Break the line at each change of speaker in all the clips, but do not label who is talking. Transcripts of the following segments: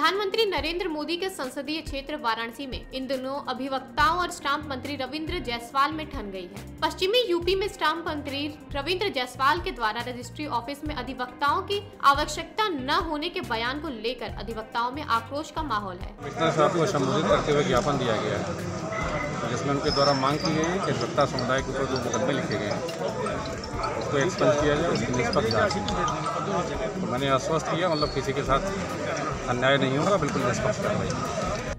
प्रधानमंत्री नरेंद्र मोदी के संसदीय क्षेत्र वाराणसी में इन दिनों अधिवक्ताओं और स्टाम्प मंत्री रविंद्र जायसवाल में ठन गई है। पश्चिमी यूपी में स्टाम्प मंत्री रविंद्र जायसवाल के द्वारा रजिस्ट्री ऑफिस में अधिवक्ताओं की आवश्यकता न होने के बयान को लेकर अधिवक्ताओं में आक्रोश का माहौल है।
को संबोधित करते हुए ज्ञापन दिया गया है, जिसमें उनके द्वारा मांग की गई है कि अधिवक्ता समुदाय के ऊपर जो मुकदमे लिखे गए हैं उसको एक्सपेंस किया जाए, उसकी निष्पक्ष जांच। तो मैंने आश्वस्त किया, मतलब किसी के साथ अन्याय नहीं होगा, बिल्कुल निष्पक्ष कार्रवाई।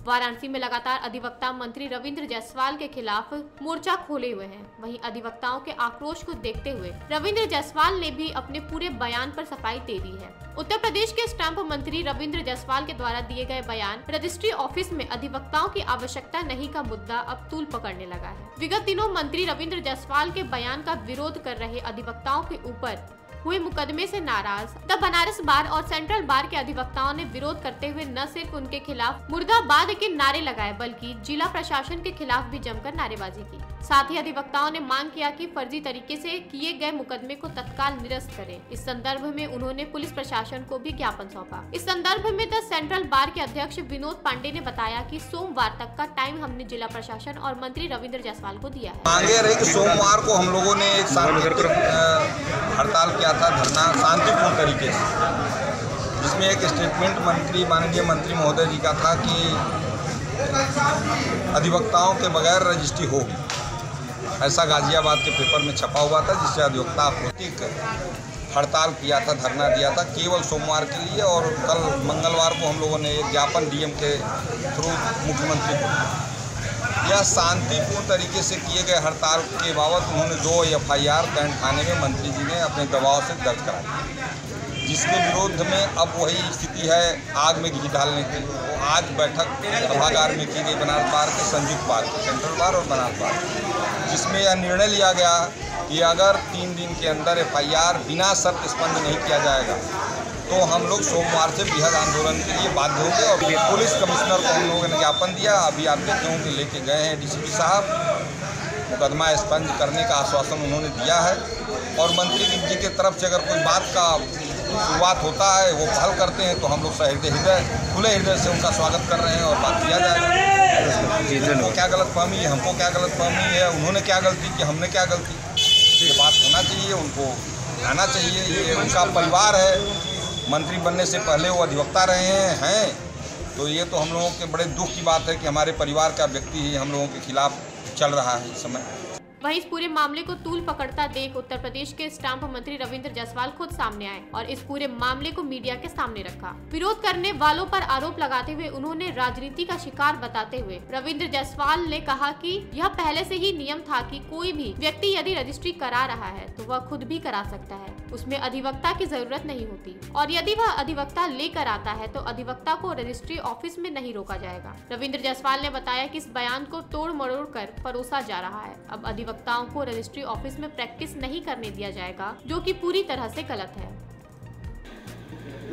वाराणसी में लगातार अधिवक्ता मंत्री रविंद्र जायसवाल के खिलाफ मोर्चा खोले हुए हैं। वहीं अधिवक्ताओं के आक्रोश को देखते हुए रविंद्र जायसवाल ने भी अपने पूरे बयान पर सफाई दे दी है। उत्तर प्रदेश के स्टाम्प मंत्री रविंद्र जायसवाल के द्वारा दिए गए बयान रजिस्ट्री ऑफिस में अधिवक्ताओं की आवश्यकता नहीं का मुद्दा अब तूल पकड़ने लगा है। विगत दिनों मंत्री रविंद्र जायसवाल के बयान का विरोध कर रहे अधिवक्ताओं के ऊपर हुए मुकदमे से नाराज द बनारस बार और सेंट्रल बार के अधिवक्ताओं ने विरोध करते हुए न सिर्फ उनके खिलाफ मुर्दाबाद के नारे लगाए, बल्कि जिला प्रशासन के खिलाफ भी जमकर नारेबाजी की। साथ ही अधिवक्ताओं ने मांग किया कि फर्जी तरीके से किए गए मुकदमे को तत्काल निरस्त करें। इस संदर्भ में उन्होंने पुलिस प्रशासन को भी ज्ञापन सौंपा। इस संदर्भ में द सेंट्रल बार के अध्यक्ष विनोद पांडे ने बताया कि सोमवार तक का टाइम हमने जिला प्रशासन और मंत्री रविंद्र जायसवाल को दिया है।
मांगे रही कि सोमवार को हम लोगों ने एक हड़ताल किया था, धरना शांतिपूर्ण तरीके से, जिसमें एक स्टेटमेंट माननीय मंत्री महोदय जी का था कि अधिवक्ताओं के बगैर रजिस्ट्री होगी। ऐसा गाजियाबाद के पेपर में छपा हुआ था, जिससे अधिवक्ता आपत्तिक हड़ताल किया था, धरना दिया था केवल सोमवार के लिए। और कल मंगलवार को हम लोगों ने एक ज्ञापन डीएम के थ्रू मुख्यमंत्री को, यह शांतिपूर्ण तरीके से किए गए हड़ताल के बाबत उन्होंने 2 FIR कैंट थाने में मंत्री जी ने अपने दबाव से दर्ज कराई, जिसके विरोध में अब वही स्थिति है आग में घी डालने की। वो आज बैठक सभागार में की गई बनारस बार के संयुक्त बार, सेंट्रल बार और बनारस बार, जिसमें यह निर्णय लिया गया कि अगर 3 दिन के अंदर FIR बिना शर्त स्पंद नहीं किया जाएगा तो हम लोग सोमवार से बृहद आंदोलन के लिए बाध्य होंगे। और पुलिस कमिश्नर को हम लोगों ने ज्ञापन दिया, अभी आप देखे होंगे लेके गए हैं DCP साहब, मुकदमा स्पंद करने का आश्वासन उन्होंने दिया है। और मंत्री जी की तरफ से अगर कोई बात का शुरुआत होता है, वो पहल करते हैं, तो हम लोग खुले हृदय से उनका स्वागत कर रहे हैं और बात किया जाएगा। उनको क्या गलतफहमी है, हमको क्या गलतफहमी है, उन्होंने क्या गलती की, हमने क्या गलती, ये बात होना चाहिए, उनको आना चाहिए। ये उनका परिवार है, मंत्री बनने से पहले वो अधिवक्ता रहे हैं, तो ये तो हम लोगों के बड़े दुख की बात है कि हमारे परिवार का व्यक्ति ही हम लोगों के खिलाफ चल रहा है इस समय।
वहीं इस पूरे मामले को तूल पकड़ता देख उत्तर प्रदेश के स्टाम्प मंत्री रविंद्र जायसवाल खुद सामने आए और इस पूरे मामले को मीडिया के सामने रखा। विरोध करने वालों पर आरोप लगाते हुए उन्होंने राजनीति का शिकार बताते हुए रविंद्र जायसवाल ने कहा कि यह पहले से ही नियम था कि कोई भी व्यक्ति यदि रजिस्ट्री करा रहा है तो वह खुद भी करा सकता है, उसमें अधिवक्ता की जरूरत नहीं होती, और यदि वह अधिवक्ता लेकर आता है तो अधिवक्ता को रजिस्ट्री ऑफिस में नहीं रोका जाएगा। रविंद्र जायसवाल ने बताया कि इस बयान को तोड़ मरोड़ कर परोसा जा रहा है। अब अधिवक्ताओं को रजिस्ट्री ऑफिस में प्रैक्टिस नहीं करने दिया जाएगा, जो कि पूरी तरह से गलत है।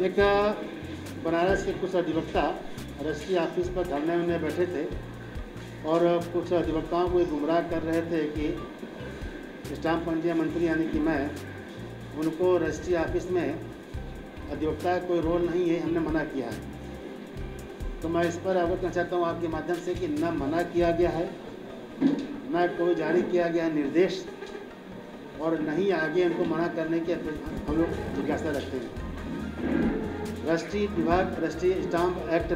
एक बनारस के कुछ अधिवक्ता रजिस्ट्री ऑफिस पर धरने में बैठे थे और कुछ अधिवक्ताओं को गुमराह कर रहे थे कि स्टाम्प मंत्री यानी कि मैं, उनको रजिस्ट्री ऑफिस में अधिवक्ता का कोई रोल नहीं है, हमने मना किया है। तो मैं इस पर अवगत करना चाहता हूँ आपके माध्यम से कि न मना किया गया है, न कोई जारी किया गया निर्देश, और न ही आगे उनको मना करने की हम लोग जिज्ञासा रखते हैं। रजिस्ट्री विभाग रजिस्ट्री स्टाम्प एक्ट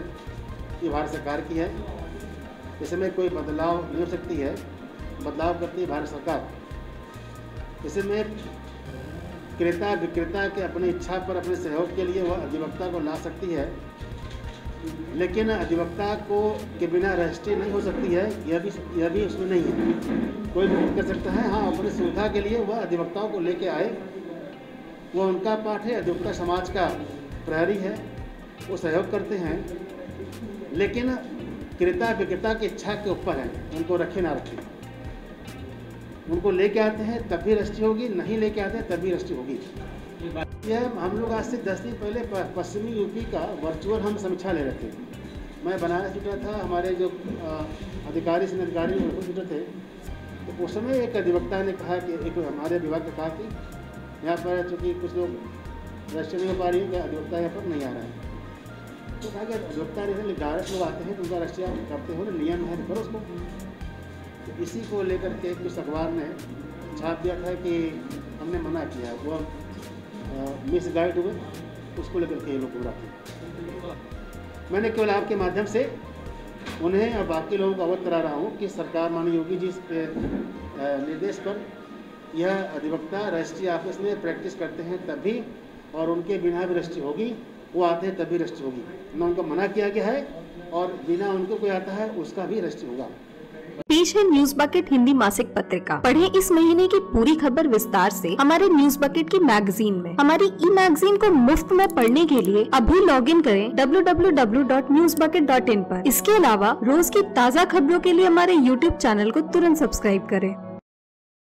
की भारत सरकार की है, इसमें कोई बदलाव नहीं हो सकती है, बदलाव करती है भारत सरकार। इसमें क्रेता विक्रेता के अपनी इच्छा पर अपने सहयोग के लिए वह अधिवक्ता को ला सकती है, लेकिन अधिवक्ता को के बिना रजिस्ट्री नहीं हो सकती है, यह भी उसमें नहीं है। कोई भी कर सकता है, हाँ, अपनी सुविधा के लिए वह अधिवक्ताओं को लेके आए, वह उनका पाठ है, अधिवक्ता समाज का प्रहरी है, वो सहयोग करते हैं, लेकिन क्रेता विक्रेता की इच्छा के ऊपर है, उनको रखे ना रखें। उनको लेके आते हैं तब भी रजिस्ट्री होगी, नहीं लेके आते हैं तब भी रजिस्ट्री होगी। यह हम लोग आज से 10 दिन पहले पश्चिमी यूपी का वर्चुअल हम समीक्षा ले रहे थे। मैं बनारस जुटा था, हमारे जो अधिकारी से अधिकारी जुटे थे, तो उस समय एक अधिवक्ता ने कहा कि एक हमारे विभाग ने कहा कि यहाँ पर चूँकि कुछ लोग रजिस्ट्री नहीं हो पा रही है, अधिवक्ता यहाँ पर नहीं आ रहा है। तो कहा कि अधिवक्ता डायरेक्ट लोग आते हैं तो उनका रजिस्ट्री आप करते हो ना, नियम है, करो उसको। तो इसी को लेकर के कुछ अखबार ने छाप दिया था कि हमने मना किया, वो मिस गाइड हुए, उसको लेकर के ये लोग गुमराह किए। मैंने केवल आपके माध्यम से उन्हें और बाकी लोगों को अवगत करा रहा हूँ कि सरकार माननीय योगी जी के निर्देश पर यह अधिवक्ता रजिस्ट्री ऑफिस में प्रैक्टिस करते हैं तभी, और उनके बिना भी रजिस्ट्री होगी, वो आते हैं तभी रजिस्ट्री होगी। न उनको मना किया गया है और बिना उनको कोई आता है उसका भी रजिस्ट्री होगा।
पेश है न्यूज बकेट हिंदी मासिक पत्रिका। पढ़ें इस महीने की पूरी खबर विस्तार से हमारे न्यूज बकेट की मैगजीन में। हमारी ई मैगजीन को मुफ्त में पढ़ने के लिए अभी लॉगिन करें www.newsbucket.in पर। इसके अलावा रोज की ताज़ा खबरों के लिए हमारे YouTube चैनल को तुरंत सब्सक्राइब करें।